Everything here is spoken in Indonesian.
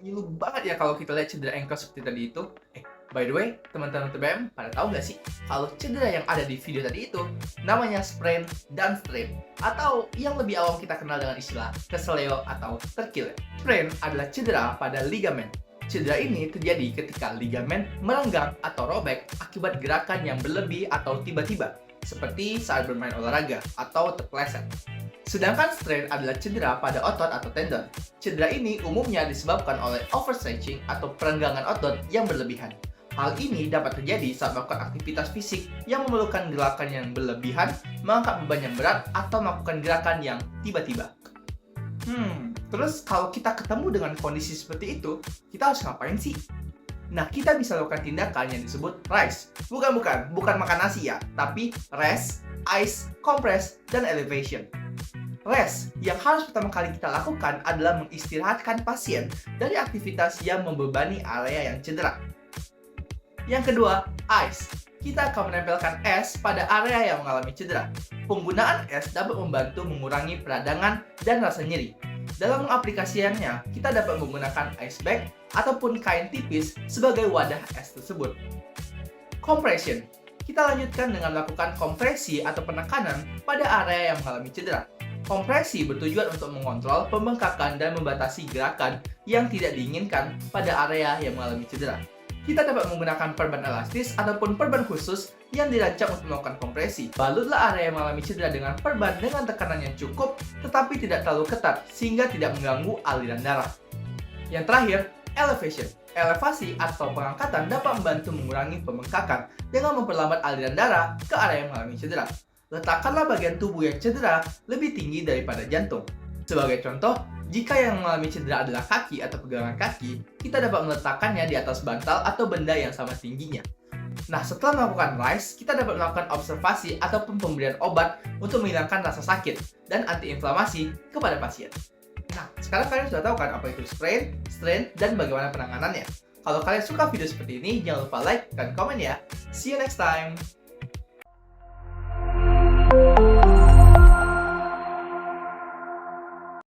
ngilu banget ya kalau kita lihat cedera ankle seperti tadi itu. By the way, teman-teman TBM, pada tahu nggak sih kalau cedera yang ada di video tadi itu namanya sprain dan strain, atau yang lebih awam kita kenal dengan istilah keseleo atau terkilir. Sprain adalah cedera pada ligamen. Cedera ini terjadi ketika ligamen merenggang atau robek akibat gerakan yang berlebih atau tiba-tiba, seperti saat bermain olahraga atau terpeleset. Sedangkan strain adalah cedera pada otot atau tendon. Cedera ini umumnya disebabkan oleh overstretching atau perenggangan otot yang berlebihan. Hal ini dapat terjadi saat melakukan aktivitas fisik yang memerlukan gerakan yang berlebihan, mengangkat beban yang berat, atau melakukan gerakan yang tiba-tiba. Terus kalau kita ketemu dengan kondisi seperti itu, kita harus ngapain sih? Nah, kita bisa lakukan tindakan yang disebut RICE. Bukan makan nasi ya, tapi rest, ice, compress, dan elevation. Rest yang harus pertama kali kita lakukan adalah mengistirahatkan pasien dari aktivitas yang membebani area yang cedera. Yang kedua, ice. Kita akan menempelkan es pada area yang mengalami cedera. Penggunaan es dapat membantu mengurangi peradangan dan rasa nyeri. Dalam mengaplikasikannya, kita dapat menggunakan ice bag ataupun kain tipis sebagai wadah es tersebut. Compression. Kita lanjutkan dengan melakukan kompresi atau penekanan pada area yang mengalami cedera. Kompresi bertujuan untuk mengontrol pembengkakan dan membatasi gerakan yang tidak diinginkan pada area yang mengalami cedera. Kita dapat menggunakan perban elastis ataupun perban khusus yang dirancang untuk melakukan kompresi. Balutlah area yang mengalami cedera dengan perban dengan tekanan yang cukup, tetapi tidak terlalu ketat sehingga tidak mengganggu aliran darah. Yang terakhir, elevation. Elevasi atau pengangkatan dapat membantu mengurangi pembengkakan dengan memperlambat aliran darah ke area yang mengalami cedera. Letakkanlah bagian tubuh yang cedera lebih tinggi daripada jantung. Sebagai contoh, jika yang mengalami cedera adalah kaki atau pegangan kaki, kita dapat meletakkannya di atas bantal atau benda yang sama tingginya. Nah, setelah melakukan RICE, kita dapat melakukan observasi ataupun pemberian obat untuk menghilangkan rasa sakit dan antiinflamasi kepada pasien. Nah, sekarang kalian sudah tahu kan apa itu sprain, strain, dan bagaimana penanganannya. Kalau kalian suka video seperti ini, jangan lupa like dan komen ya. See you next time!